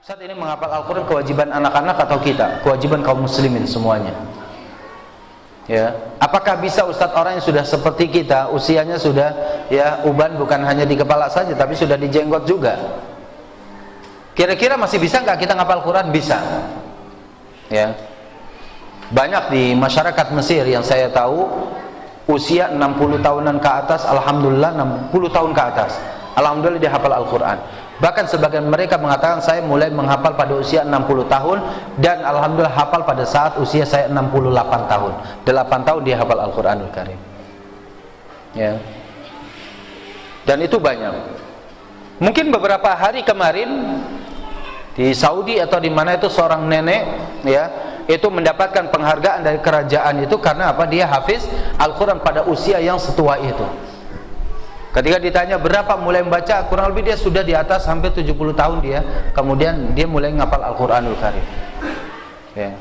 Saat ini menghafal Al-Quran kewajiban anak-anak atau kita? Kewajiban kaum muslimin semuanya. Ya, apakah bisa Ustadz orang yang sudah seperti kita, usianya sudah ya uban bukan hanya di kepala saja, tapi sudah di jenggot juga? Kira-kira masih bisa nggak kita ngapal Quran? Bisa. Ya, banyak di masyarakat Mesir yang saya tahu usia 60 tahunan ke atas, alhamdulillah 60 tahun ke atas, alhamdulillah dia hafal Al-Quran. Bahkan sebagian mereka mengatakan saya mulai menghafal pada usia 60 tahun dan alhamdulillah hafal pada saat usia saya 68 tahun. 8 tahun dia hafal Al-Quranul Karim. Ya. Dan itu banyak. Mungkin beberapa hari kemarin di Saudi atau di mana itu seorang nenek ya, itu mendapatkan penghargaan dari kerajaan itu karena apa? Dia hafiz Al-Quran pada usia yang setua itu. Ketika ditanya berapa mulai membaca, kurang lebih dia sudah di atas hampir 70 tahun dia. Kemudian dia mulai ngapal Al-Quranul Karim. Ya.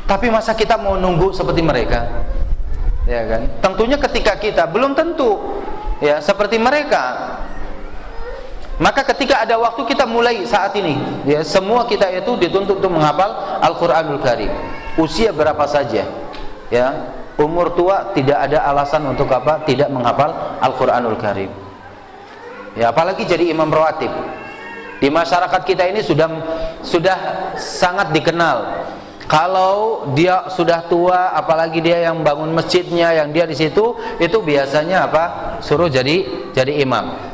Tapi masa kita mau nunggu seperti mereka? Ya kan? Tentunya ketika kita belum tentu ya seperti mereka. Maka ketika ada waktu kita mulai saat ini. Ya, semua kita itu dituntut untuk menghafal Al-Quranul Karim. Usia berapa saja? Ya. Umur tua tidak ada alasan untuk apa? Tidak menghafal Al-Quranul Karim. Ya, apalagi jadi imam rawatib. Di masyarakat kita ini sudah sangat dikenal. Kalau dia sudah tua, apalagi dia yang bangun masjidnya, yang dia di situ, itu biasanya apa? Suruh jadi imam.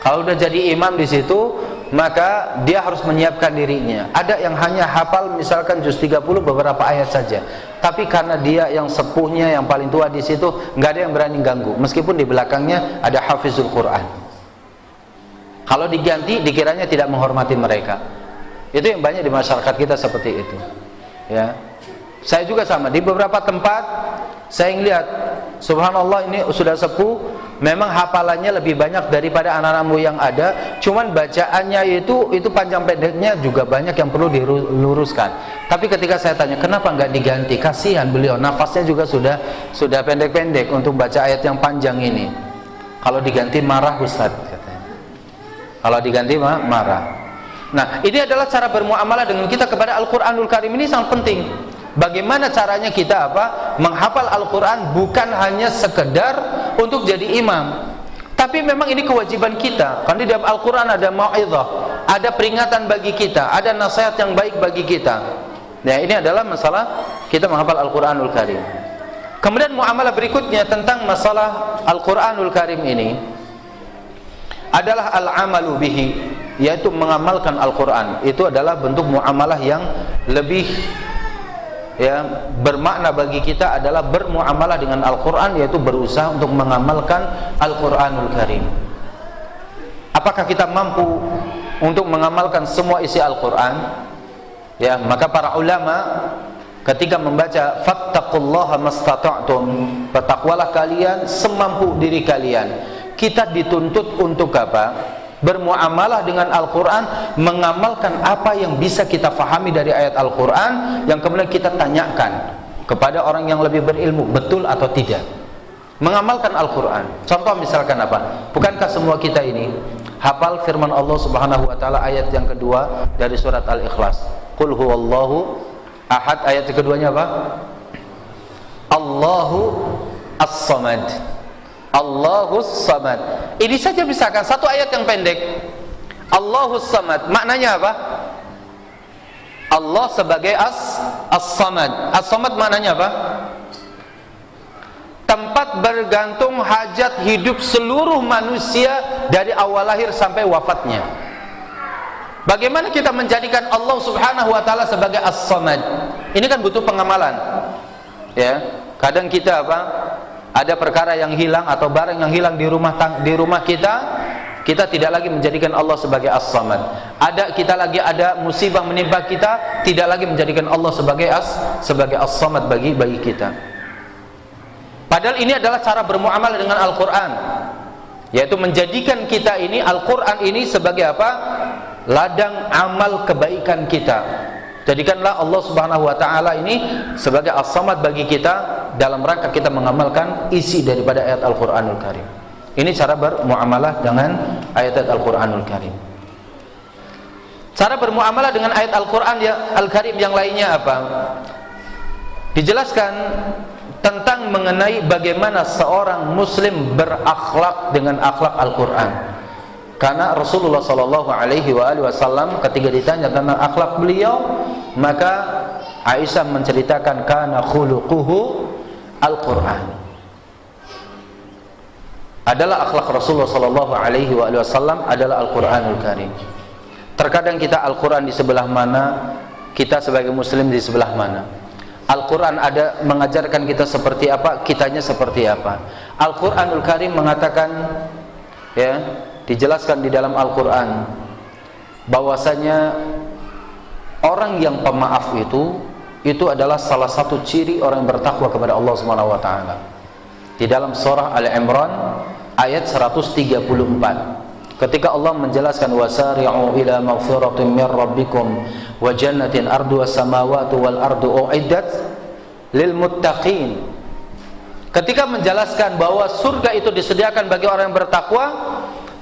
Kalau udah jadi imam di situ, maka dia harus menyiapkan dirinya. Ada yang hanya hafal misalkan juz 30 beberapa ayat saja. Tapi karena dia yang sepuhnya, yang paling tua di situ, nggak ada yang berani ganggu. Meskipun di belakangnya ada hafizul Quran. Kalau diganti, dikiranya tidak menghormati mereka. Itu yang banyak di masyarakat kita seperti itu. Ya, saya juga sama. Di beberapa tempat saya ngelihat, subhanallah ini sudah sepuh, memang hafalannya lebih banyak daripada anak-anakmu yang ada. Cuman bacaannya itu panjang pendeknya juga banyak yang perlu diluruskan. Tapi ketika saya tanya kenapa nggak diganti, kasihan beliau, nafasnya juga sudah pendek-pendek untuk baca ayat yang panjang ini. Kalau diganti marah Ustaz katanya. Kalau diganti marah. Nah, ini adalah cara bermuamalah dengan kita kepada Al-Quranul Karim. Ini sangat penting. Bagaimana caranya kita apa? Menghafal Al-Quran bukan hanya sekedar untuk jadi imam, tapi memang ini kewajiban kita. Karena di dalam Al-Quran ada mau'izah, ada peringatan bagi kita, ada nasihat yang baik bagi kita. Nah, ini adalah masalah kita menghafal Al-Quranul Karim. Kemudian muamalah berikutnya tentang masalah Al-Quranul Karim ini adalah al-amalu bihi, yaitu mengamalkan Al-Quran. Itu adalah bentuk muamalah yang lebih ya bermakna bagi kita, adalah bermuamalah dengan Al-Quran, yaitu berusaha untuk mengamalkan Al-Quranul Karim. Apakah kita mampu untuk mengamalkan semua isi Al-Quran? Ya, maka para ulama ketika membaca fattaqullaha mastata'tum, bertakwalah kalian semampu diri kalian. Kita dituntut untuk apa? Bermuamalah dengan Al-Quran, mengamalkan apa yang bisa kita fahami dari ayat Al-Quran, yang kemudian kita tanyakan kepada orang yang lebih berilmu, betul atau tidak mengamalkan Al-Quran. Contoh misalkan apa? Bukankah semua kita ini hafal firman Allah Subhanahu wa ta'ala ayat yang kedua dari surat Al-Ikhlas, Qul huwallahu ahad. Ayat keduanya apa? Allahu as-samad. Allahus Samad. Ini saja misalkan satu ayat yang pendek, Allahus Samad, maknanya apa? Allah sebagai As-Samad. As-Samad maknanya apa? Tempat bergantung hajat hidup seluruh manusia dari awal lahir sampai wafatnya. Bagaimana kita menjadikan Allah Subhanahu wa ta'ala sebagai As-Samad? Ini kan butuh pengamalan. Ya, kadang kita apa? Ada perkara yang hilang atau barang yang hilang di rumah kita tidak lagi menjadikan Allah sebagai As-Samad. Kita lagi ada musibah menimpa kita, tidak lagi menjadikan Allah sebagai As-Samad bagi kita. Padahal ini adalah cara bermuamalah dengan Al-Quran, yaitu menjadikan kita ini, Al-Quran ini sebagai apa? Ladang amal kebaikan kita. Jadikanlah Allah Subhanahu wa ta'ala ini sebagai As-Samad bagi kita, dalam rangka kita mengamalkan isi daripada ayat Al-Quranul Karim. Ini cara bermuamalah dengan ayat Al-Quranul Karim. Cara bermuamalah dengan ayat Al-Quran Al-Karim yang lainnya apa? Dijelaskan tentang mengenai bagaimana seorang muslim berakhlak dengan akhlak Al-Quran. Karena Rasulullah SAW ketika ditanya tentang akhlak beliau, maka Aisyah menceritakan kana khuluquhu Al-Quran. Adalah akhlak Rasulullah SAW adalah Al-Quranul Karim. Terkadang kita Al-Quran di sebelah mana, kita sebagai muslim di sebelah mana. Al-Quran ada mengajarkan kita seperti apa, kitanya seperti apa. Al-Quranul Karim mengatakan, ya, dijelaskan di dalam Al-Quran bahwasanya orang yang pemaaf itu adalah salah satu ciri orang yang bertakwa kepada Allah Subhanahu wa taala. Di dalam surah Al-Imran ayat 134. Ketika Allah menjelaskan wasari'u ila maghfiratin mir rabbikum wa jannatin arduha samawati wal ardu uiddat lil muttaqin. Ketika menjelaskan bahwa surga itu disediakan bagi orang yang bertakwa,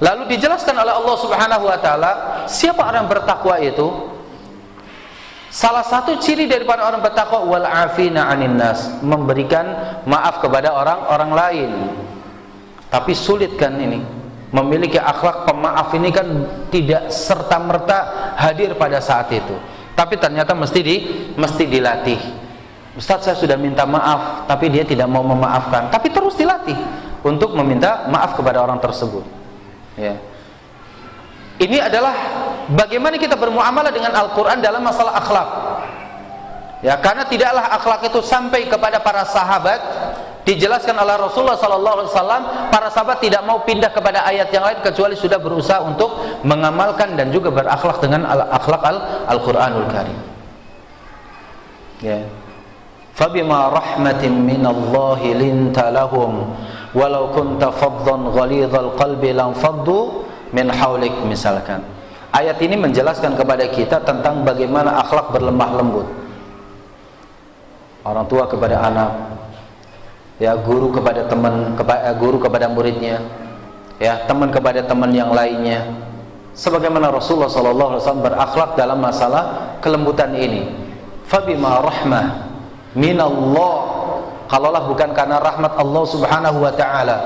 lalu dijelaskan oleh Allah Subhanahu wa taala siapa orang yang bertakwa itu? Salah satu ciri daripada orang bertakwa wal afina 'anin nas, memberikan maaf kepada orang-orang lain. Tapi sulit kan ini? Memiliki akhlak pemaaf ini kan tidak serta-merta hadir pada saat itu. Tapi ternyata mesti dilatih. Ustaz, saya sudah minta maaf, tapi dia tidak mau memaafkan. Tapi terus dilatih untuk meminta maaf kepada orang tersebut. Ya. Ini adalah bagaimana kita bermuamalah dengan Al-Quran dalam masalah akhlak. Ya, karena tidaklah akhlak itu sampai kepada para sahabat. Dijelaskan oleh Rasulullah SAW, para sahabat tidak mau pindah kepada ayat yang lain kecuali sudah berusaha untuk mengamalkan dan juga berakhlak dengan akhlak Al-Quranul Karim. Ya. Fabima rahmatin minallahi linta lahum walau kunta faddan ghalidhal qalbi lam faddu min haulik, misalkan. Ayat ini menjelaskan kepada kita tentang bagaimana akhlak berlemah lembut. Orang tua kepada anak, ya, guru kepada teman, guru kepada muridnya, ya, teman kepada teman yang lainnya. Sebagaimana Rasulullah SAW berakhlak dalam masalah kelembutan ini. Fabima rahmah minallah, kalaulah bukan karena rahmat Allah Subhanahu wa taala,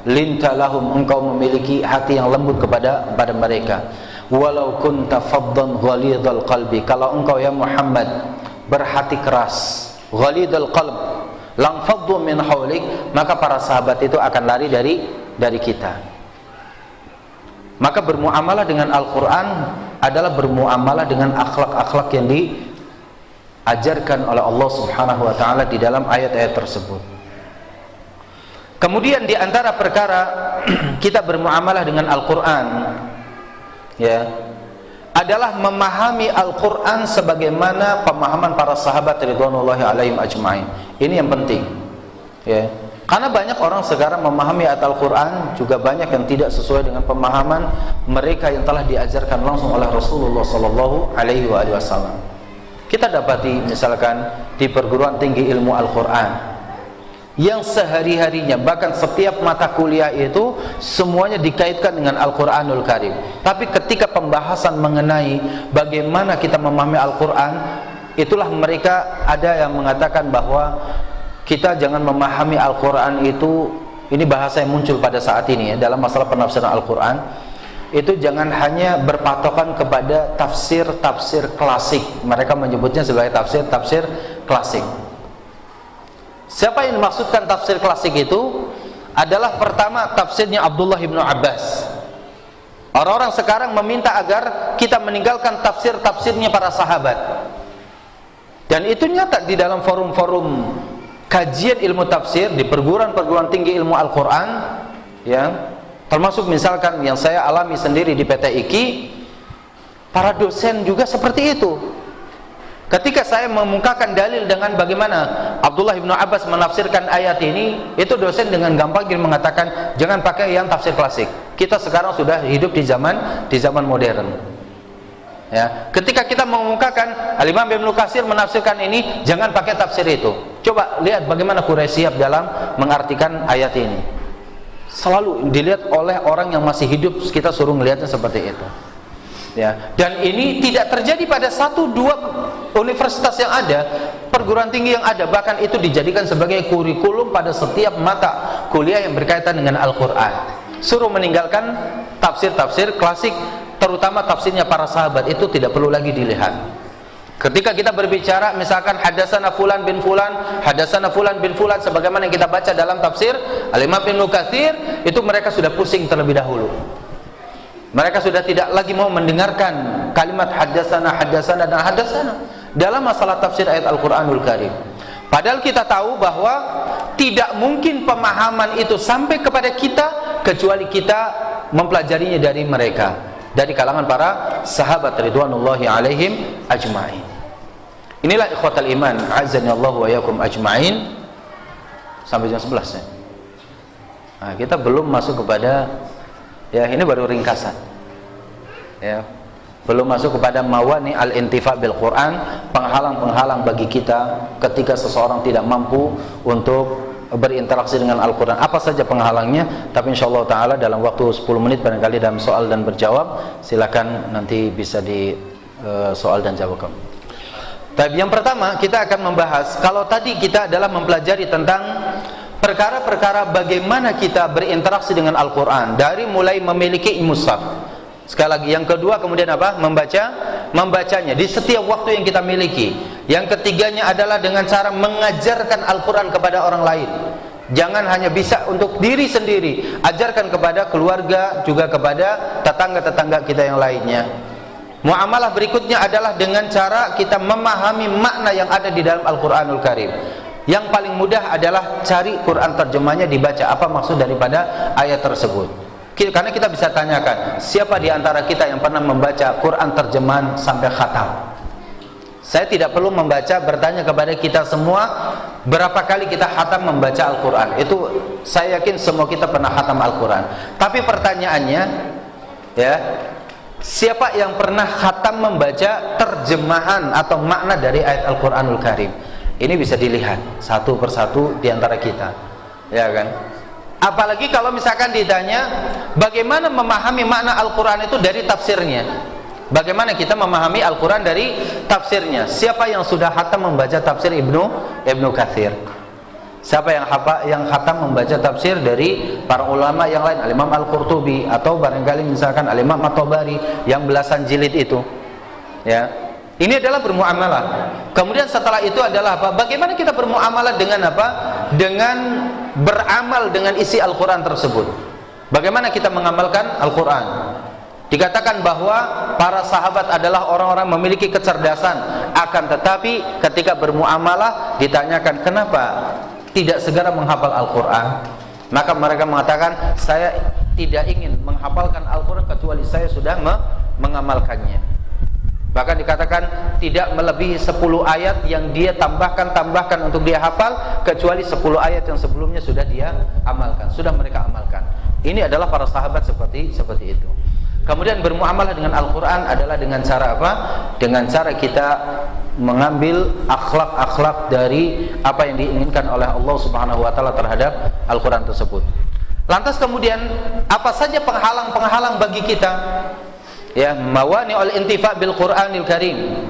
linta lahum, engkau memiliki hati yang lembut kepada mereka. Walau kunta faddan ghalidhal qalbi, kalau engkau ya Muhammad berhati keras, ghalidhal qalb, lang faddu min haulik, maka para sahabat itu akan lari dari kita. Maka bermuamalah dengan Al-Quran adalah bermuamalah dengan akhlak-akhlak yang diajarkan oleh Allah Subhanahu wa taala di dalam ayat-ayat tersebut. Kemudian di antara perkara kita bermuamalah dengan Al-Quran, ya, adalah memahami Al-Quran sebagaimana pemahaman para sahabat ridwanullahi alaihim ajma'in. Ini yang penting, ya. Karena banyak orang sekarang memahami ayat Al-Quran juga banyak yang tidak sesuai dengan pemahaman mereka yang telah diajarkan langsung oleh Rasulullah Sallallahu Alaihi Wasallam. Kita dapati misalkan di perguruan tinggi ilmu Al-Quran yang sehari-harinya bahkan setiap mata kuliah itu semuanya dikaitkan dengan Al-Quranul Karim. Tapi ketika pembahasan mengenai bagaimana kita memahami Al-Quran, itulah mereka ada yang mengatakan bahwa kita jangan memahami Al-Quran itu, ini bahasa yang muncul pada saat ini ya, dalam masalah penafsiran Al-Quran, itu jangan hanya berpatokan kepada tafsir-tafsir klasik. Mereka menyebutnya sebagai tafsir-tafsir klasik. Siapa yang dimaksudkan tafsir klasik itu? Adalah pertama tafsirnya Abdullah ibnu Abbas. Orang-orang sekarang meminta agar kita meninggalkan tafsir-tafsirnya para sahabat. Dan itu nyata di dalam forum-forum kajian ilmu tafsir di perguruan-perguruan tinggi ilmu Al-Quran, ya, termasuk misalkan yang saya alami sendiri di PT IKI, para dosen juga seperti itu. Ketika saya mengungkapkan dalil dengan bagaimana Abdullah ibnu Abbas menafsirkan ayat ini, itu dosen dengan gampang mengatakan jangan pakai yang tafsir klasik. Kita sekarang sudah hidup di zaman modern. Ya, ketika kita mengungkapkan Al-Imam Ibnu Katsir menafsirkan ini, jangan pakai tafsir itu. Coba lihat bagaimana Quraisy siap dalam mengartikan ayat ini. Selalu dilihat oleh orang yang masih hidup, kita suruh melihatnya seperti itu. Ya, dan ini tidak terjadi pada satu dua universitas yang ada, perguruan tinggi yang ada, bahkan itu dijadikan sebagai kurikulum pada setiap mata kuliah yang berkaitan dengan Al-Quran. Suruh meninggalkan tafsir-tafsir klasik, terutama tafsirnya para sahabat, itu tidak perlu lagi dilihat. Ketika kita berbicara misalkan hadasana fulan bin fulan, hadasana fulan bin fulan, sebagaimana yang kita baca dalam tafsir Al-Imam Ibnu Katsir, itu mereka sudah pusing terlebih dahulu. Mereka sudah tidak lagi mau mendengarkan kalimat hadasana, hadasana dan hadasana dalam masalah tafsir ayat Al-Quranul Karim. Padahal kita tahu bahwa tidak mungkin pemahaman itu sampai kepada kita kecuali kita mempelajarinya dari mereka, dari kalangan para sahabat ridwanullahi alaihim ajma'in. Inilah ikhwatal iman, azani Allah wa yakum ajma'in. Sampai jam 11 ya. Nah, kita belum masuk kepada, ya ini baru ringkasan, ya, belum masuk kepada mawani al-intifa bil Quran, penghalang-penghalang bagi kita ketika seseorang tidak mampu untuk berinteraksi dengan Al-Quran. Apa saja penghalangnya? Tapi insyaallah ta'ala dalam waktu 10 menit barangkali dalam soal dan berjawab, silakan nanti bisa di soal dan jawab kamu. Tapi yang pertama kita akan membahas, kalau tadi kita adalah mempelajari tentang perkara-perkara bagaimana kita berinteraksi dengan Al-Quran, dari mulai memiliki mushaf. Sekali lagi, yang kedua kemudian apa? Membacanya di setiap waktu yang kita miliki. Yang ketiganya adalah dengan cara mengajarkan Al-Quran kepada orang lain. Jangan hanya bisa untuk diri sendiri, ajarkan kepada keluarga, juga kepada tetangga-tetangga kita yang lainnya. Muamalah berikutnya adalah dengan cara kita memahami makna yang ada di dalam Al-Quranul Karim. Yang paling mudah adalah cari Quran terjemahnya, dibaca apa maksud daripada ayat tersebut. Karena kita bisa tanyakan, siapa di antara kita yang pernah membaca Quran terjemahan sampai khatam? Saya tidak perlu membaca, bertanya kepada kita semua, berapa kali kita khatam membaca Al-Quran. Itu saya yakin semua kita pernah khatam Al-Quran. Tapi pertanyaannya, ya, siapa yang pernah khatam membaca terjemahan atau makna dari ayat Al-Quranul Karim? Ini bisa dilihat satu persatu di antara kita, ya kan? Apalagi kalau misalkan ditanya bagaimana memahami makna Al-Quran itu dari tafsirnya. Bagaimana kita memahami Al-Quran dari tafsirnya? Siapa yang sudah khatam membaca tafsir Ibnu Katsir? Siapa yang khatam membaca tafsir dari para ulama yang lain, Al-Imam Al-Qurtubi, atau barangkali misalkan Al-Imam At-Tabari yang belasan jilid itu, ya. Ini adalah bermuamalah. Kemudian setelah itu adalah apa? Bagaimana kita bermuamalah dengan apa? Dengan beramal dengan isi Al-Quran tersebut. Bagaimana kita mengamalkan Al-Quran? Dikatakan bahwa para sahabat adalah orang-orang memiliki kecerdasan, akan tetapi ketika bermuamalah ditanyakan kenapa tidak segera menghafal Al-Quran, maka mereka mengatakan, saya tidak ingin menghafalkan Al-Quran kecuali saya sudah mengamalkannya. Bahkan dikatakan tidak melebihi 10 ayat yang dia tambahkan untuk dia hafal, kecuali 10 ayat yang sebelumnya sudah dia amalkan, sudah mereka amalkan. Ini adalah para sahabat seperti itu. Kemudian bermuamalah dengan Al-Quran adalah dengan cara apa? Dengan cara kita mengambil akhlak-akhlak dari apa yang diinginkan oleh Allah Subhanahu wa taala terhadap Al-Quran tersebut. Lantas kemudian apa saja penghalang-penghalang bagi kita? Ya, mawani'ul intifa bil Qur'anil Karim.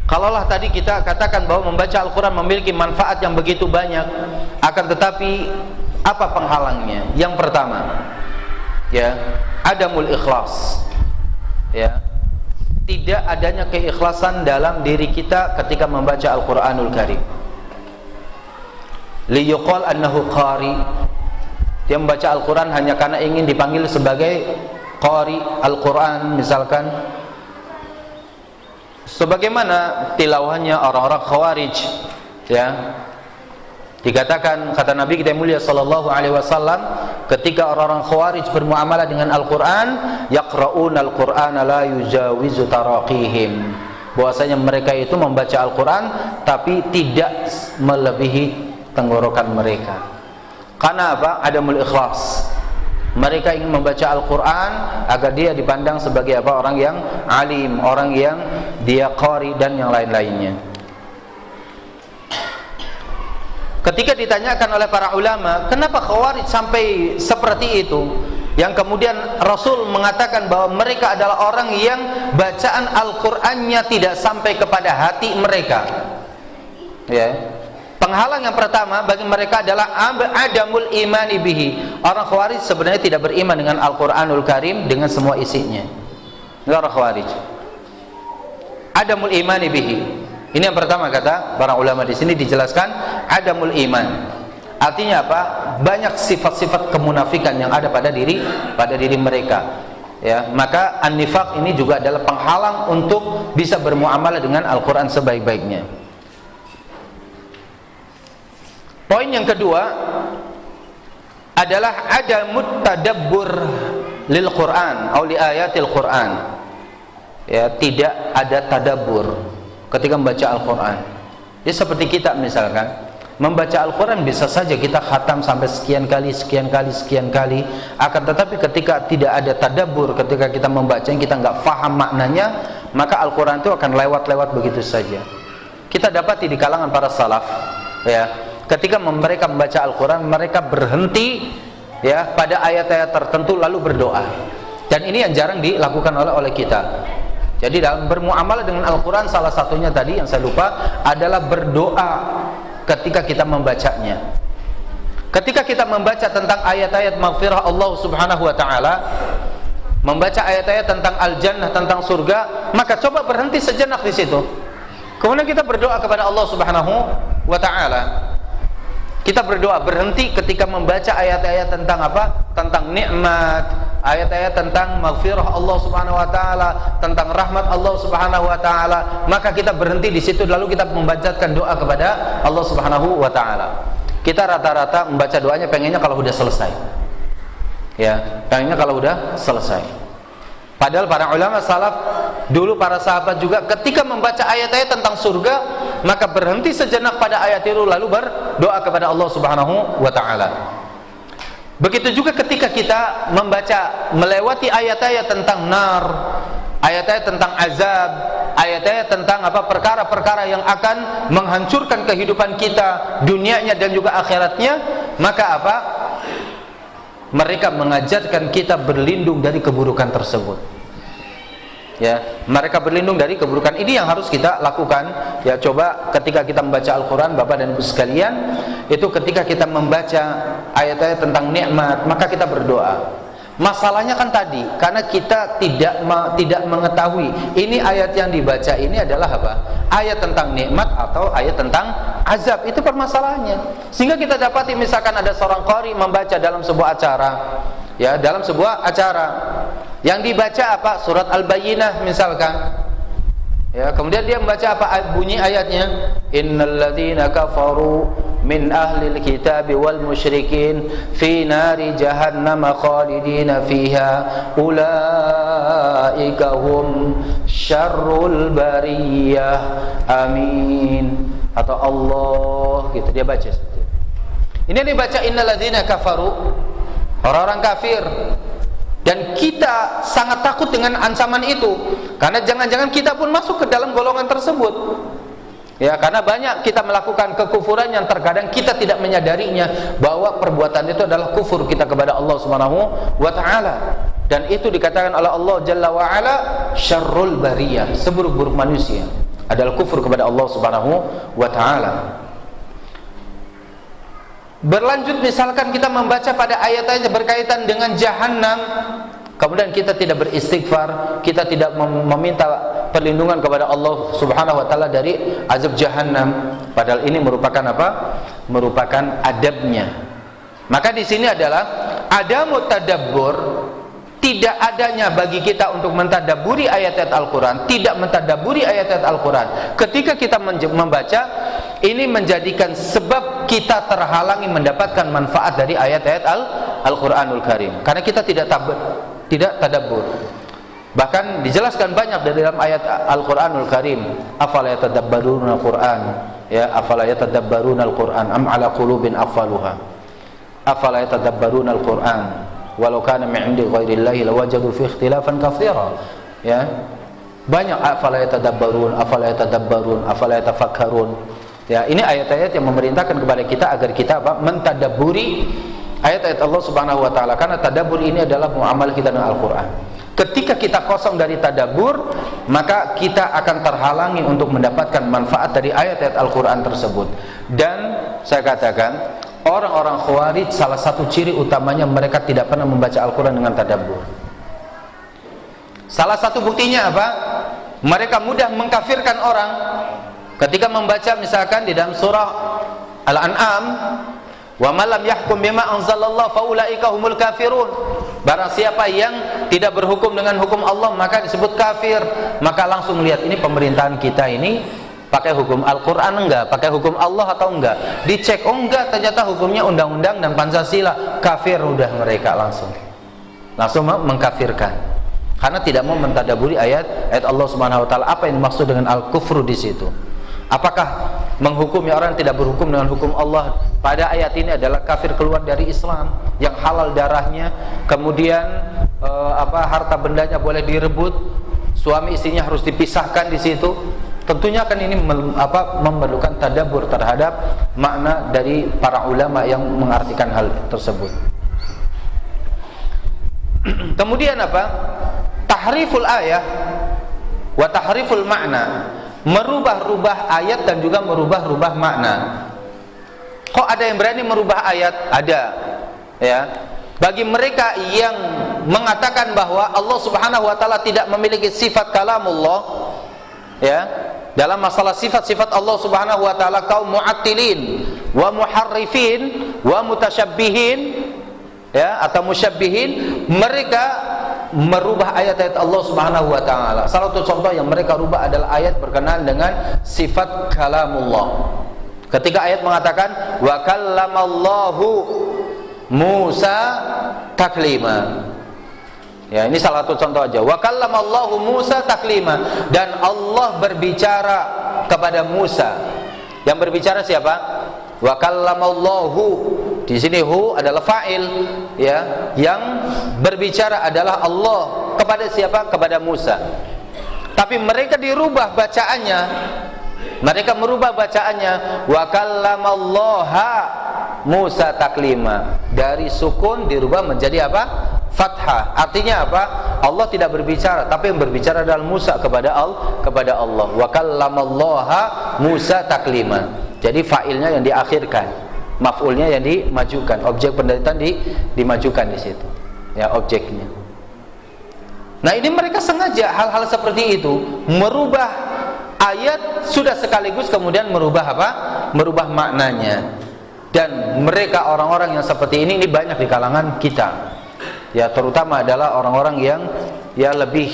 Kalaulah tadi kita katakan bahwa membaca Al-Quran memiliki manfaat yang begitu banyak, akan tetapi apa penghalangnya? Yang pertama, ya, adamul ikhlas. Ya, tidak adanya keikhlasan dalam diri kita ketika membaca Al-Quranul Karim. Liyuqal annahu qari. Dia membaca Al-Quran hanya karena ingin dipanggil sebagai qari Al-Quran misalkan, sebagaimana tilawahnya orang-orang Khawarij, ya. Dikatakan, kata Nabi kita mulia sallallahu alaihi wasallam, ketika orang-orang Khawarij bermuamalah dengan Al-Quran, yaqra'una Al-Qur'ana la yujawizu taraqihim, bahwasanya mereka itu membaca Al-Quran tapi tidak melebihi tenggorokan mereka. Karena apa? Adamul ikhlas. Mereka ingin membaca Al-Quran agar dia dipandang sebagai apa? Orang yang alim, orang yang dia qari dan yang lain-lainnya. Ketika ditanyakan oleh para ulama, kenapa Khawarij sampai seperti itu? yang kemudian Rasul mengatakan bahwa mereka adalah orang yang bacaan Al-Qur'annya tidak sampai kepada hati mereka. Ya. Penghalang yang pertama bagi mereka adalah adamul imani bihi. Orang Khawarij sebenarnya tidak beriman dengan Al-Qur'anul Karim dengan semua isinya. Orang Khawarij. Adamul imani bihi. Ini yang pertama kata para ulama di sini dijelaskan adamul iman. Artinya apa? Banyak sifat-sifat kemunafikan yang ada pada diri mereka. Ya, maka an-nifaq ini juga adalah penghalang untuk bisa bermuamalah dengan Al-Qur'an sebaik-baiknya. Poin yang kedua adalah adamut tadabbur lil Qur'an atau li ayatil Qur'an. Ya, tidak ada tadabbur ketika membaca Al-Qur'an. Ya, seperti kita misalkan membaca Al-Qur'an bisa saja kita khatam sampai sekian kali, akan tetapi ketika tidak ada tadabbur, ketika kita membaca kita nggak faham maknanya, maka Al-Qur'an itu akan lewat begitu saja. Kita dapati di kalangan para salaf, ya, ketika mereka membaca Al-Quran, mereka berhenti ya pada ayat-ayat tertentu lalu berdoa. Dan ini yang jarang dilakukan oleh kita. Jadi dalam bermuamalah dengan Al-Quran, salah satunya tadi yang saya lupa adalah berdoa ketika kita membacanya. Ketika kita membaca tentang ayat-ayat maghfirah Allah Subhanahu wa ta'ala, membaca ayat-ayat tentang al-jannah, tentang surga, maka coba berhenti sejenak di situ. Kemudian kita berdoa kepada Allah Subhanahu wa ta'ala. Kita berdoa, berhenti ketika membaca ayat-ayat tentang apa? Tentang nikmat, ayat-ayat tentang maghfirah Allah Subhanahu wa taala, tentang rahmat Allah Subhanahu wa taala, maka kita berhenti di situ lalu kita membacakan doa kepada Allah Subhanahu wa taala. Kita rata-rata membaca doanya pengennya kalau sudah selesai. Ya, pengennya kalau sudah selesai. Padahal para ulama salaf dulu, para sahabat juga ketika membaca ayat-ayat tentang surga, maka berhenti sejenak pada ayat itu lalu berdoa kepada Allah Subhanahu wa ta'ala. Begitu juga ketika kita membaca, melewati ayat-ayat tentang nar, ayat-ayat tentang azab, ayat-ayat tentang apa perkara-perkara yang akan menghancurkan kehidupan kita, dunianya dan juga akhiratnya, maka apa? Mereka mengajarkan kita berlindung dari keburukan tersebut. Ya, mereka berlindung dari keburukan. Ini yang harus kita lakukan. Ya, coba ketika kita membaca Al-Quran, Bapak dan Ibu sekalian, itu ketika kita membaca ayat-ayat tentang nikmat, maka kita berdoa. Masalahnya kan tadi, karena kita tidak mengetahui ini ayat yang dibaca ini adalah apa? Ayat tentang nikmat atau ayat tentang azab. Itu permasalahannya. Sehingga kita dapati misalkan ada seorang qari membaca dalam sebuah acara, ya, dalam sebuah acara yang dibaca apa? Surat Al-Bayyinah misalkan. Ya, kemudian dia membaca apa bunyi ayatnya? Innalladzina kafaru min ahlil kitabi wal musyrikin fi nari jahannam khalidina fiha ulaika hum syarrul bariyah amin, atau Allah gitu dia baca seperti itu. Ini dibaca innalladzina kafaru, orang-orang kafir. Dan kita sangat takut dengan ancaman itu, karena jangan-jangan kita pun masuk ke dalam golongan tersebut. Ya, karena banyak kita melakukan kekufuran yang terkadang kita tidak menyadarinya bahwa perbuatan itu adalah kufur kita kepada Allah Subhanahu wa taala. Dan itu dikatakan oleh Allah Jalla wa ala syarrul bariyah, seburuk-buruk manusia adalah kufur kepada Allah Subhanahu wa taala. Berlanjut misalkan kita membaca pada ayat-ayat berkaitan dengan jahanam, kemudian kita tidak beristighfar, kita tidak meminta perlindungan kepada Allah Subhanahu wa taala dari azab jahanam, padahal ini merupakan apa? Merupakan adabnya. Maka di sini adalah adamut tadabbur, tidak adanya bagi kita untuk mentadabburi ayat-ayat Al-Quran, tidak mentadabburi ayat-ayat Al-Quran. Ketika kita membaca, ini menjadikan sebab kita terhalangi mendapatkan manfaat dari ayat-ayat Al-Quranul Karim, karena kita tidak tadabbur. Bahkan dijelaskan banyak dari dalam ayat Al-Quranul Karim, afala yatadabbaruna al-Quran, ya, afala yatadabbaruna al-Quran am ala qulubin aqfaluha, afala yatadabbaruna al-Quran walau kana min 'indi ghairillahi lawajadu fi ikhtilafan katsira. Ya, banyak afala yatadabbarun, afala yatadabbarun, afala yatafakkarun. Ya, ini ayat-ayat yang memerintahkan kepada kita agar kita apa? Mentadabburi ayat-ayat Allah Subhanahu wa taala, karena tadabbur ini adalah muamalah kita dengan Al-Qur'an. Ketika kita kosong dari tadabbur, maka kita akan terhalangi untuk mendapatkan manfaat dari ayat-ayat Al-Qur'an tersebut. Dan saya katakan, orang-orang Khawarij salah satu ciri utamanya mereka tidak pernah membaca Al-Qur'an dengan tadabbur. Salah satu buktinya apa? Mereka mudah mengkafirkan orang ketika membaca misalkan di dalam surah Al-An'am, wa man lam yahkum bima anzalallahu faulaika humul kafirun. Barang siapa yang tidak berhukum dengan hukum Allah maka disebut kafir. Maka langsung lihat ini pemerintahan kita ini pakai hukum Al-Qur'an enggak, pakai hukum Allah atau enggak. Dicek, oh enggak, ternyata hukumnya undang-undang dan Pancasila. Kafir udah mereka langsung mengkafirkan. Karena tidak mau mentadaburi ayat Allah Subhanahu wa taala. Apa yang dimaksud dengan al-kufru di situ? Apakah menghukumi orang yang tidak berhukum dengan hukum Allah pada ayat ini adalah kafir, keluar dari Islam, yang halal darahnya, kemudian harta bendanya boleh direbut, suami istrinya harus dipisahkan di situ? Tentunya akan ini memerlukan tadabbur terhadap makna dari para ulama yang mengartikan hal tersebut. Kemudian tahriful ayah wa tahriful makna, merubah-rubah ayat dan juga merubah-rubah makna. Kok ada yang berani merubah ayat? Ada, ya. Bagi mereka yang mengatakan bahwa Allah Subhanahu wa taala tidak memiliki sifat kalamullah, ya, dalam masalah sifat-sifat Allah Subhanahu wa taala, kaum mu'attilin wa muharrifin wa mutasyabbihin, ya, atau musyabbihin, mereka merubah ayat-ayat Allah Subhanahu wa taala. Salah satu contoh yang mereka rubah adalah ayat berkenaan dengan sifat kalamullah. Ketika ayat mengatakan wa kallamallahu Musa taklima. Ya, ini salah satu contoh aja. Wa kallamallahu Musa taklima, dan Allah berbicara kepada Musa. Yang berbicara siapa? Wa kallamallahu. Di sini hu adalah fa'il, ya. Yang berbicara adalah Allah. Kepada siapa? Kepada Musa. Tapi mereka dirubah bacaannya. Mereka merubah bacaannya wa kallamallaha Musa taklima. Dari sukun dirubah menjadi apa? Fathah. Artinya apa? Allah tidak berbicara, tapi yang berbicara adalah Musa kepada Allah. Wa kallamallaha Musa taklima. Jadi fa'ilnya yang diakhirkan, maf'ulnya yang dimajukan, objek penderitaan dimajukan di situ, ya, objeknya. Nah, ini mereka sengaja hal-hal seperti itu, merubah ayat sudah sekaligus kemudian merubah apa? Merubah maknanya. Dan mereka orang-orang yang seperti ini banyak di kalangan kita. Ya, terutama adalah orang-orang yang ya lebih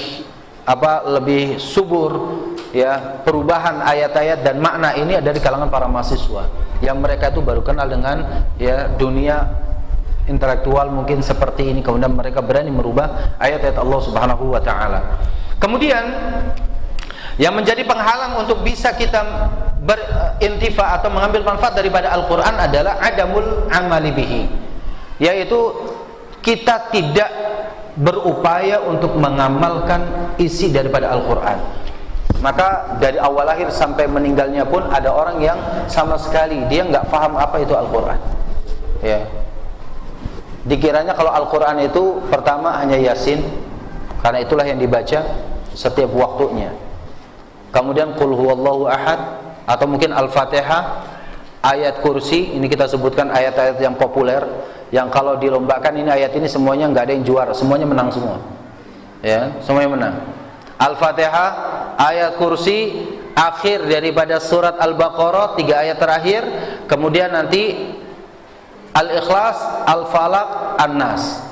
subur, ya, perubahan ayat-ayat dan makna ini ada di kalangan para mahasiswa yang mereka itu baru kenal dengan ya dunia intelektual mungkin seperti ini, kemudian mereka berani merubah ayat-ayat Allah Subhanahu wa taala. Kemudian yang menjadi penghalang untuk bisa kita berintifa atau mengambil manfaat daripada Al-Qur'an adalah adamul amali bihi, yaitu kita tidak berupaya untuk mengamalkan isi daripada Al-Qur'an. Maka dari awal lahir sampai meninggalnya pun ada orang yang sama sekali dia nggak paham apa itu Al-Qur'an, ya. Dikiranya kalau Al-Qur'an itu pertama hanya Yasin, karena itulah yang dibaca setiap waktunya. Kemudian Qul huwallahu ahad, atau mungkin Al-Fatihah, ayat kursi. Ini kita sebutkan ayat-ayat yang populer, yang kalau dilombakan ini ayat ini semuanya nggak ada yang juara, semuanya menang semua, ya, semuanya menang. Al-Fatihah, ayat kursi, akhir daripada surat Al-Baqarah 3 ayat terakhir, kemudian nanti Al-Ikhlas, Al-Falaq, An-Nas.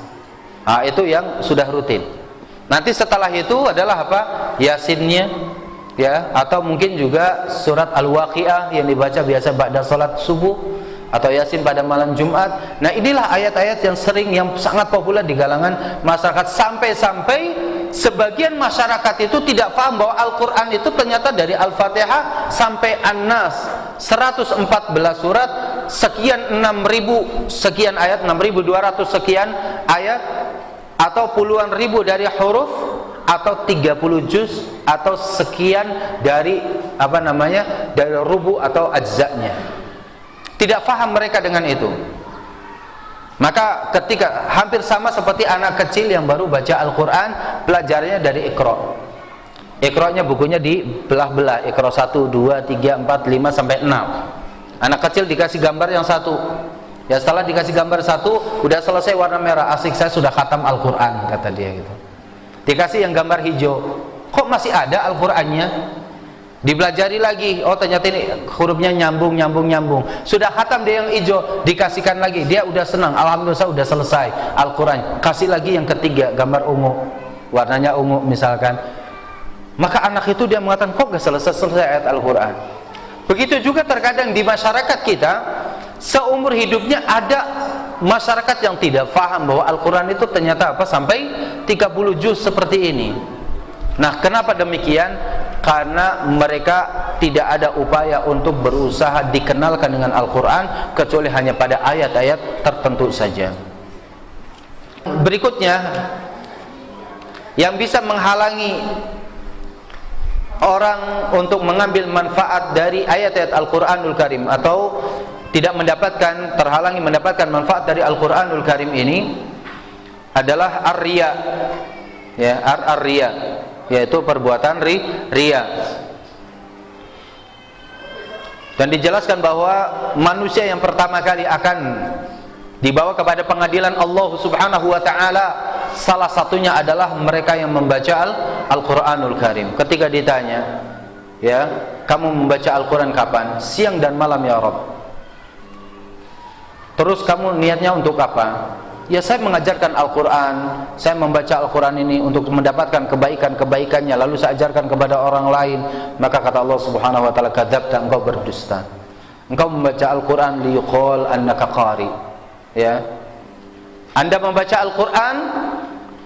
Nah, itu yang sudah rutin. Nanti setelah itu adalah apa? Yasinnya, ya, atau mungkin juga surat Al-Waqiah yang dibaca biasa ba'da salat subuh, atau Yasin pada malam Jumat. Nah, inilah ayat-ayat yang sering, yang sangat populer di kalangan masyarakat, sampai-sampai sebagian masyarakat itu tidak paham bahwa Al-Quran itu ternyata dari Al-Fatihah sampai An-Nas 114 surat, sekian 6.000 sekian ayat, 6.200 sekian ayat, atau puluhan ribu dari huruf, atau 30 juz, atau sekian dari dari rubu atau ajzanya. Tidak paham mereka dengan itu. Maka ketika hampir sama seperti anak kecil yang baru baca Al-Quran, pelajarannya dari Iqra. Iqra-nya bukunya dibelah-belah, Iqra 1, 2, 3, 4, 5 sampai 6. Anak kecil dikasih gambar yang satu. Ya setelah dikasih gambar satu, udah selesai warna merah, asik saya sudah khatam Al-Quran, kata dia gitu. Dikasih yang gambar hijau, kok masih ada Al-Qurannya? Dipelajari lagi, oh ternyata ini hurufnya nyambung. Sudah khatam dia yang hijau, dikasihkan lagi, dia udah senang, alhamdulillah saya udah selesai Al-Quran. Kasih lagi yang ketiga, gambar ungu, warnanya ungu misalkan. Maka anak itu dia mengatakan, kok gak selesai ayat Al-Quran. Begitu juga terkadang di masyarakat kita, seumur hidupnya ada masyarakat yang tidak paham bahwa Al-Quran itu ternyata apa, sampai 30 juz seperti ini. Nah kenapa demikian? Karena mereka tidak ada upaya untuk berusaha dikenalkan dengan Al-Quran, kecuali hanya pada ayat-ayat tertentu saja. Berikutnya, yang bisa menghalangi orang untuk mengambil manfaat dari ayat-ayat Al-Quranul Karim, atau tidak mendapatkan, terhalangi mendapatkan manfaat dari Al-Quranul Karim ini, adalah ar-riya, ya, ar-riya, yaitu perbuatan riya. Dan dijelaskan bahwa manusia yang pertama kali akan dibawa kepada pengadilan Allah Subhanahu wa taala, salah satunya adalah mereka yang membaca Al-Qur'anul Karim. Ketika ditanya, ya, kamu membaca Al-Qur'an kapan? Siang dan malam ya Rabb. Terus kamu niatnya untuk apa? Ya saya mengajarkan Al-Quran, saya membaca Al-Quran ini untuk mendapatkan kebaikan-kebaikannya, lalu saya ajarkan kepada orang lain. Maka kata Allah Subhanahu wa taala, kadzabta, engkau berdusta. Engkau membaca Al-Quran liyuqal annaka qari. Ya. Anda membaca Al-Quran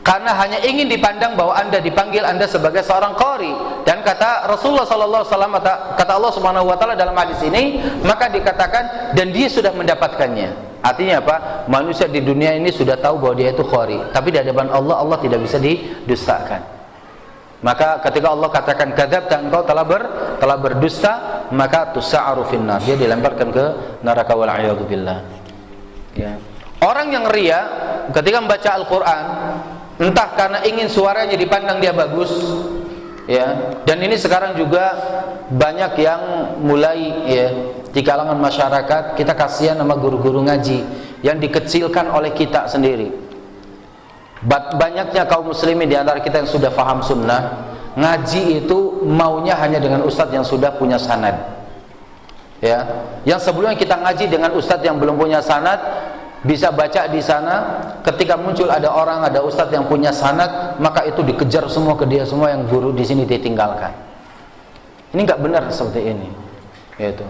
karena hanya ingin dipandang bahwa Anda dipanggil Anda sebagai seorang qari. Dan kata Rasulullah sallallahu alaihi wasallam, kata Allah Subhanahu wa taala dalam hadis ini, maka dikatakan dan dia sudah mendapatkannya. Artinya apa? Manusia di dunia ini sudah tahu bahwa dia itu qari, tapi di hadapan Allah, Allah tidak bisa didustakan. Maka ketika Allah katakan kadzabta, engkau telah berdusta, maka tusa'aru finnar, dia dilemparkan ke neraka wal a'yadu billah. Ya. Orang yang riya ketika membaca Al-Qur'an, entah karena ingin suaranya dipandang dia bagus, ya, dan ini sekarang juga banyak yang mulai, ya, di kalangan masyarakat, kita kasihan sama guru-guru ngaji yang dikecilkan oleh kita sendiri. Banyaknya kaum muslimin di antara kita yang sudah paham sunnah, ngaji itu maunya hanya dengan ustadz yang sudah punya sanad, ya. Yang sebelumnya kita ngaji dengan ustadz yang belum punya sanad, bisa baca di sana, ketika muncul ada ustadz yang punya sanad, maka itu dikejar semua ke dia semua, yang guru di sini ditinggalkan. Ini nggak benar seperti ini, yaitu,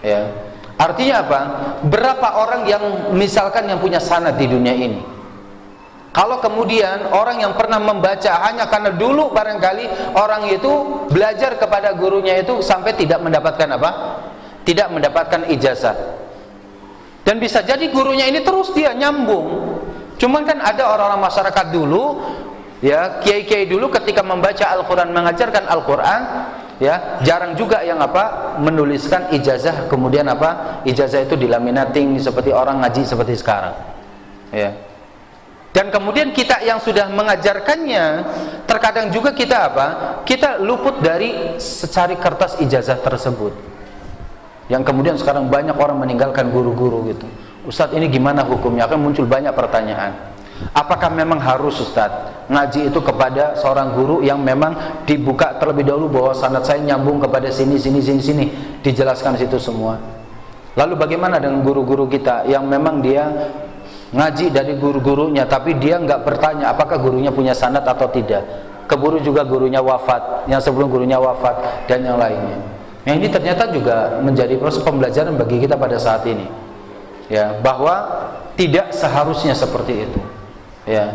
ya. Artinya apa? Berapa orang yang misalkan yang punya sanad di dunia ini, kalau kemudian orang yang pernah membaca hanya karena dulu barangkali orang itu belajar kepada gurunya itu sampai tidak mendapatkan apa? Tidak mendapatkan ijazah. Dan bisa jadi gurunya ini terus dia nyambung. Cuman kan ada orang-orang masyarakat dulu, ya, kiai-kiai dulu ketika membaca Al-Quran, mengajarkan Al-Quran, ya, jarang juga yang apa, menuliskan ijazah, kemudian apa, ijazah itu dilaminating seperti orang ngaji seperti sekarang, ya. Dan kemudian kita yang sudah mengajarkannya, terkadang juga kita apa, kita luput dari secari kertas ijazah tersebut, yang kemudian sekarang banyak orang meninggalkan guru-guru gitu. Ustadz, ini gimana hukumnya? Akan muncul banyak pertanyaan. Apakah memang harus Ustadz ngaji itu kepada seorang guru yang memang dibuka terlebih dahulu bahwa sanad saya nyambung kepada sini, dijelaskan situ semua. Lalu bagaimana dengan guru-guru kita yang memang dia ngaji dari guru-gurunya, tapi dia nggak bertanya apakah gurunya punya sanad atau tidak. Keburu juga gurunya wafat, yang sebelum gurunya wafat, dan yang lainnya. Yang ini ternyata juga menjadi proses pembelajaran bagi kita pada saat ini, ya, bahwa tidak seharusnya seperti itu, ya.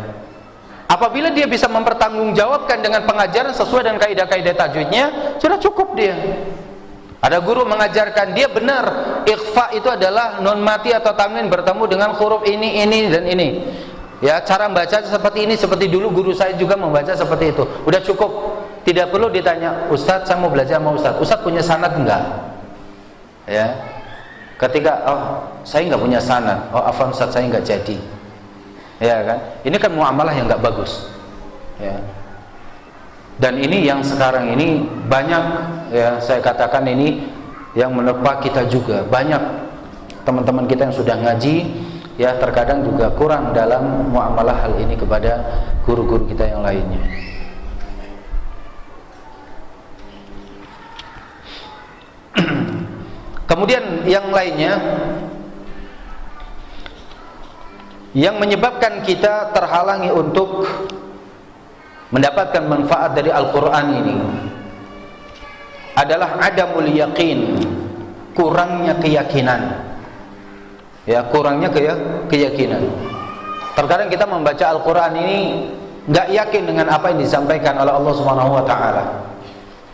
Apabila dia bisa mempertanggungjawabkan dengan pengajaran sesuai dengan kaidah-kaidah tajwidnya, sudah cukup dia. Ada guru mengajarkan dia benar, ikhfa itu adalah nun mati atau tanwin bertemu dengan huruf ini dan ini, ya, cara membaca seperti ini, seperti dulu guru saya juga membaca seperti itu. Udah cukup. Tidak perlu ditanya, Ustadz saya mau belajar sama Ustadz punya sanad enggak? Ya. Ketika saya nggak punya sanad, afwan Ustaz, saya nggak jadi, ya kan? Ini kan muamalah yang nggak bagus, ya. Dan ini yang sekarang ini banyak, ya, saya katakan ini yang menerpa kita juga. Banyak teman-teman kita yang sudah ngaji, ya, terkadang juga kurang dalam muamalah hal ini kepada guru-guru kita yang lainnya. Kemudian yang lainnya yang menyebabkan kita terhalangi untuk mendapatkan manfaat dari Al-Quran ini adalah adamul yaqin, kurangnya keyakinan, ya, kurangnya keyakinan. Terkadang kita membaca Al-Quran ini nggak yakin dengan apa yang disampaikan oleh Allah Subhanahu wa Ta'ala.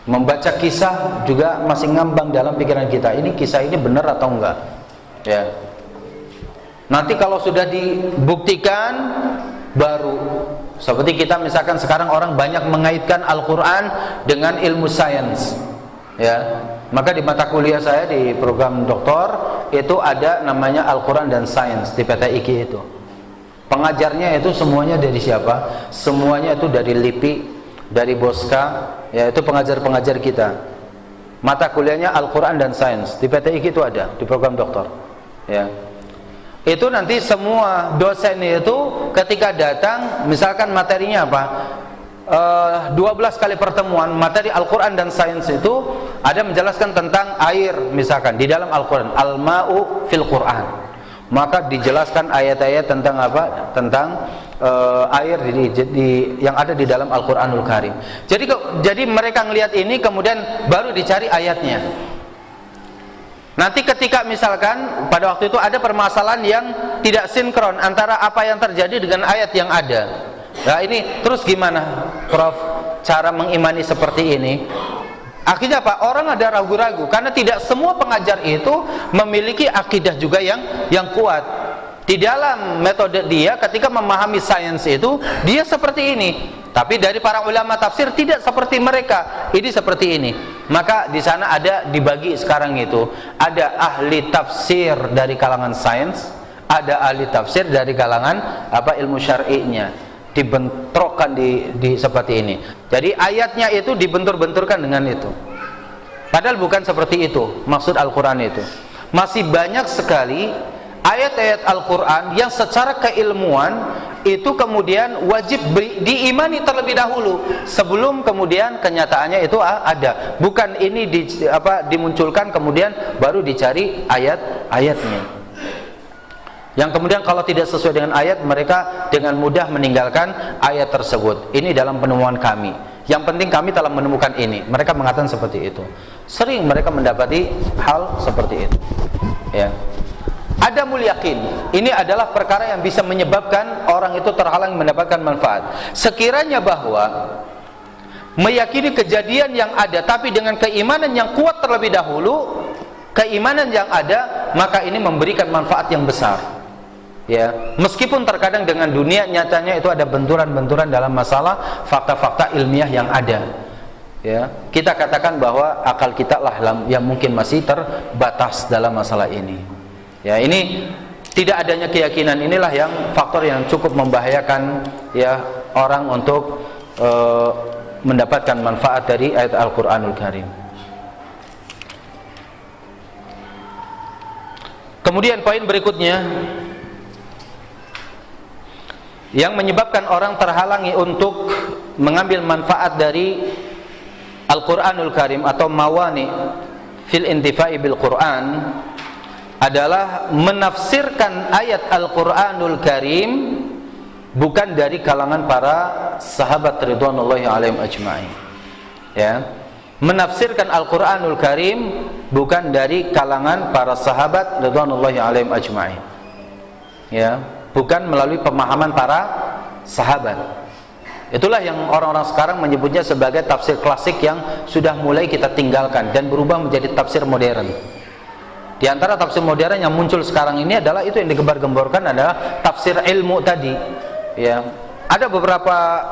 Membaca kisah juga masih ngambang dalam pikiran kita, ini kisah ini benar atau enggak, ya. Nanti kalau sudah dibuktikan baru, seperti kita misalkan sekarang orang banyak mengaitkan Al-Quran dengan ilmu sains, ya. Maka di mata kuliah saya di program doktor itu ada namanya Al-Quran dan Sains di PTIK itu. Pengajarnya itu semuanya dari siapa? Semuanya itu dari LIPI, dari Bosca, ya, itu pengajar-pengajar kita. Mata kuliahnya Al-Quran dan Sains di PTIK itu ada di program doktor, ya. Itu nanti semua dosen itu ketika datang, misalkan materinya apa, 12 kali pertemuan materi Al-Quran dan Sains itu ada menjelaskan tentang air, misalkan di dalam Al-Quran, al-ma'u fil Quran, maka dijelaskan ayat-ayat tentang apa, tentang air yang ada di dalam Al-Quranul Karim. Jadi mereka ngelihat ini kemudian baru dicari ayatnya. Nanti ketika misalkan pada waktu itu ada permasalahan yang tidak sinkron antara apa yang terjadi dengan ayat yang ada. Nah ini terus gimana Prof cara mengimani seperti ini? Akhirnya apa? Orang ada ragu-ragu karena tidak semua pengajar itu memiliki akidah juga yang kuat. Di dalam metode dia ketika memahami sains itu dia seperti ini. Tapi dari para ulama tafsir tidak seperti mereka. Ini seperti ini. Maka di sana ada dibagi sekarang itu, ada ahli tafsir dari kalangan sains, ada ahli tafsir dari kalangan apa ilmu syar'inya. Dibentrokkan di seperti ini. Jadi ayatnya itu dibentur-benturkan dengan itu. Padahal bukan seperti itu maksud Al-Quran itu. Masih banyak sekali ayat-ayat Al-Quran yang secara keilmuan itu kemudian wajib diimani terlebih dahulu sebelum kemudian kenyataannya itu ada. Bukan ini dimunculkan kemudian baru dicari ayat-ayatnya. Yang kemudian kalau tidak sesuai dengan ayat, mereka dengan mudah meninggalkan ayat tersebut. Ini dalam penemuan kami. Yang penting kami telah menemukan ini. Mereka mengatakan seperti itu. Sering mereka mendapati hal seperti itu, ya. Adamul yakin, ini adalah perkara yang bisa menyebabkan orang itu terhalang mendapatkan manfaat. Sekiranya bahwa meyakini kejadian yang ada tapi dengan keimanan yang kuat terlebih dahulu, keimanan yang ada, maka ini memberikan manfaat yang besar, ya. Meskipun terkadang dengan dunia nyatanya itu ada benturan-benturan dalam masalah fakta-fakta ilmiah yang ada, ya. Kita katakan bahwa akal kita lah yang mungkin masih terbatas dalam masalah ini. Ya, ini tidak adanya keyakinan inilah yang faktor yang cukup membahayakan, ya, orang untuk mendapatkan manfaat dari ayat Al-Quranul Karim. Kemudian poin berikutnya yang menyebabkan orang terhalangi untuk mengambil manfaat dari Al-Quranul Karim atau mawani fil intifa'i bil Quran adalah menafsirkan ayat Al-Quranul Karim bukan dari kalangan para sahabat ridwanullahi alaihim ajma'in, ya. Menafsirkan Al-Quranul Karim bukan dari kalangan para sahabat ridwanullahi alaihim ajma'in, ya, bukan melalui pemahaman para sahabat. Itulah yang orang-orang sekarang menyebutnya sebagai tafsir klasik yang sudah mulai kita tinggalkan dan berubah menjadi tafsir modern. Di antara tafsir modern yang muncul sekarang ini adalah itu yang digembar-gemborkan adalah tafsir ilmu tadi, ya. Ada beberapa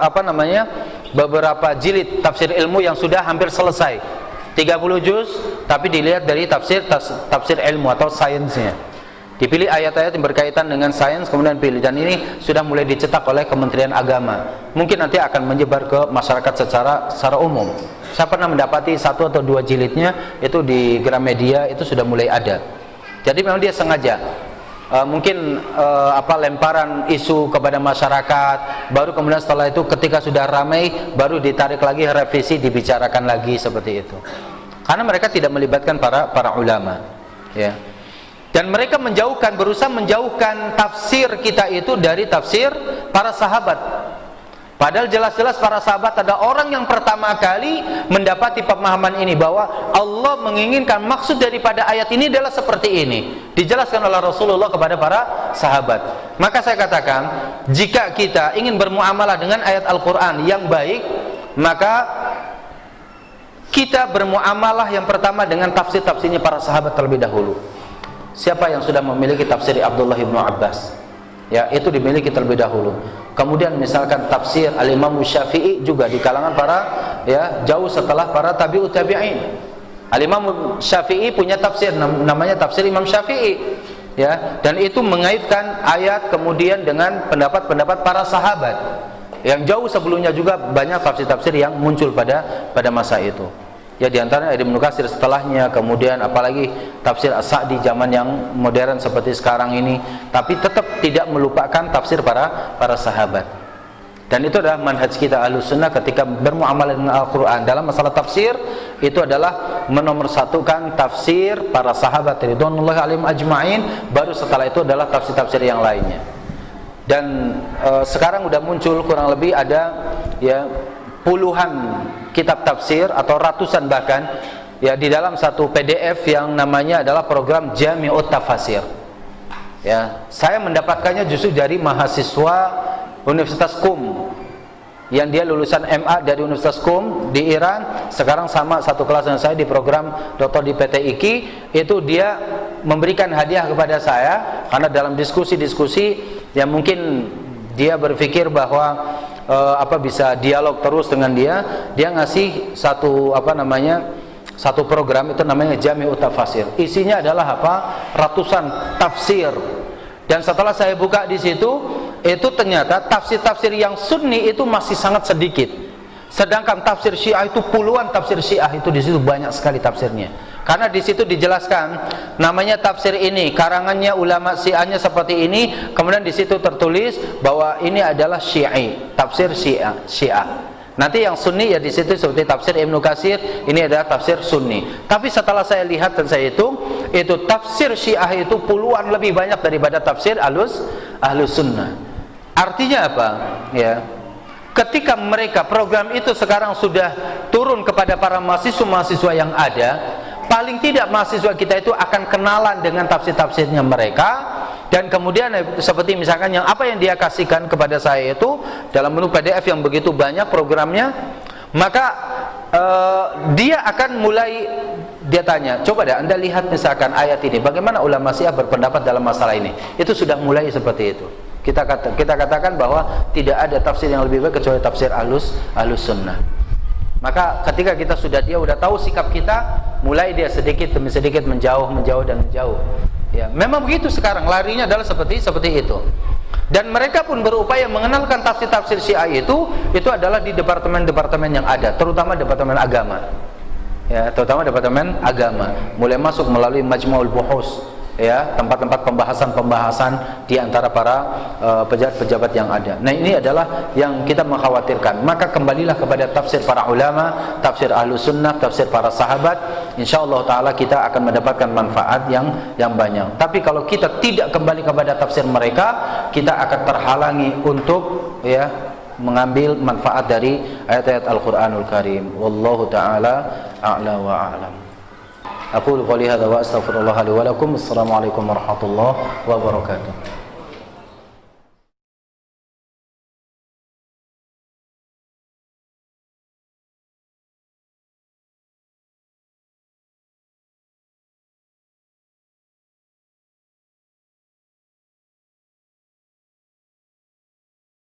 beberapa jilid tafsir ilmu yang sudah hampir selesai. 30 juz, tapi dilihat dari tafsir ilmu atau sainsnya. Dipilih ayat-ayat yang berkaitan dengan sains, kemudian pilih. Dan ini sudah mulai dicetak oleh Kementerian Agama. Mungkin nanti akan menyebar ke masyarakat secara umum. Saya pernah mendapati 1 atau 2 jilidnya itu di Gramedia, itu sudah mulai ada. Jadi memang dia sengaja mungkin lemparan isu kepada masyarakat, baru kemudian setelah itu ketika sudah ramai baru ditarik lagi, revisi, dibicarakan lagi seperti itu. Karena mereka tidak melibatkan para ulama, ya. Dan mereka berusaha menjauhkan tafsir kita itu dari tafsir para sahabat. Padahal jelas-jelas para sahabat ada orang yang pertama kali mendapati pemahaman ini, bahwa Allah menginginkan maksud daripada ayat ini adalah seperti ini. Dijelaskan oleh Rasulullah kepada para sahabat. Maka saya katakan, jika kita ingin bermuamalah dengan ayat Al-Quran yang baik, maka kita bermuamalah yang pertama dengan tafsir-tafsirnya para sahabat terlebih dahulu. Siapa yang sudah memiliki tafsir Abdullah ibnu Abbas, ya, itu dimiliki terlebih dahulu. Kemudian misalkan tafsir Al-Imam Syafi'i juga di kalangan para, ya, jauh setelah para tabi'ut tabi'in. Al-Imam Syafi'i punya tafsir namanya tafsir Imam Syafi'i, ya, dan itu mengaitkan ayat kemudian dengan pendapat-pendapat para sahabat. Yang jauh sebelumnya juga banyak tafsir-tafsir yang muncul pada masa itu. Ya, diantaranya Ibnu Katsir setelahnya, kemudian apalagi tafsir As-Sa'di zaman yang modern seperti sekarang ini, tapi tetap tidak melupakan tafsir para sahabat. Dan itu adalah manhaj kita Ahlussunnah ketika bermuamalah dengan Al-Quran. Dalam masalah tafsir, itu adalah menomorsatukan tafsir para sahabat ridwanullahi alaihim ajma'in, baru setelah itu adalah tafsir-tafsir yang lainnya. Dan sekarang udah muncul kurang lebih ada, ya, puluhan kitab tafsir atau ratusan bahkan, ya, di dalam satu PDF yang namanya adalah program Jami'ut Tafasir. Ya, saya mendapatkannya justru dari mahasiswa Universitas Qum yang dia lulusan MA dari Universitas Qum di Iran, sekarang sama satu kelas dengan saya di program Doktor di PT IKI. Itu dia memberikan hadiah kepada saya karena dalam diskusi-diskusi yang mungkin dia berpikir bahwa bisa dialog terus dengan dia ngasih satu satu program itu namanya Jami'ut Tafasir. Isinya adalah ratusan tafsir. Dan setelah saya buka di situ, itu ternyata tafsir-tafsir yang Sunni itu masih sangat sedikit. Sedangkan tafsir Syiah itu puluhan tafsir Syiah, itu di situ banyak sekali tafsirnya. Karena di situ dijelaskan namanya tafsir ini, karangannya ulama Syiahnya seperti ini, kemudian di situ tertulis bahwa ini adalah Syi'i, tafsir Syiah. Nanti yang Sunni ya di situ seperti tafsir Ibnu Katsir, ini adalah tafsir Sunni. Tapi setelah saya lihat dan saya hitung, itu tafsir Syiah itu puluhan lebih banyak daripada tafsir Ahlus Sunnah. Artinya apa? Ya, ketika mereka program itu sekarang sudah turun kepada para mahasiswa yang ada, paling tidak mahasiswa kita itu akan kenalan dengan tafsir-tafsirnya mereka. Dan kemudian seperti misalkan apa yang dia kasihkan kepada saya itu dalam bentuk PDF yang begitu banyak programnya, maka dia akan mulai, dia tanya, coba Anda lihat misalkan ayat ini, bagaimana ulama Syiah berpendapat dalam masalah ini. Itu sudah mulai seperti itu. Kita katakan bahwa tidak ada tafsir yang lebih baik kecuali tafsir Ahlus Sunnah. Maka ketika dia udah tahu sikap kita, mulai dia sedikit demi sedikit menjauh dan menjauh. Ya, memang begitu sekarang, larinya adalah seperti itu. Dan mereka pun berupaya mengenalkan tafsir-tafsir Syiah itu adalah di departemen-departemen yang ada, terutama departemen agama. Ya, terutama departemen agama, mulai masuk melalui Majmu'ul Buhus, ya, tempat-tempat pembahasan di antara para pejabat-pejabat yang ada. Nah, ini adalah yang kita mengkhawatirkan. Maka kembalilah kepada tafsir para ulama, tafsir Ahlus Sunnah, tafsir para sahabat. Insyaallah taala kita akan mendapatkan manfaat yang banyak. Tapi kalau kita tidak kembali kepada tafsir mereka, kita akan terhalangi untuk, ya, mengambil manfaat dari ayat-ayat Al-Qur'anul Karim. Wallahu taala a'la wa a'lam. Aqulu qouli hadza wa astaghfirullah li wa lakum. Assalamualaikum warahmatullahi wabarakatuh.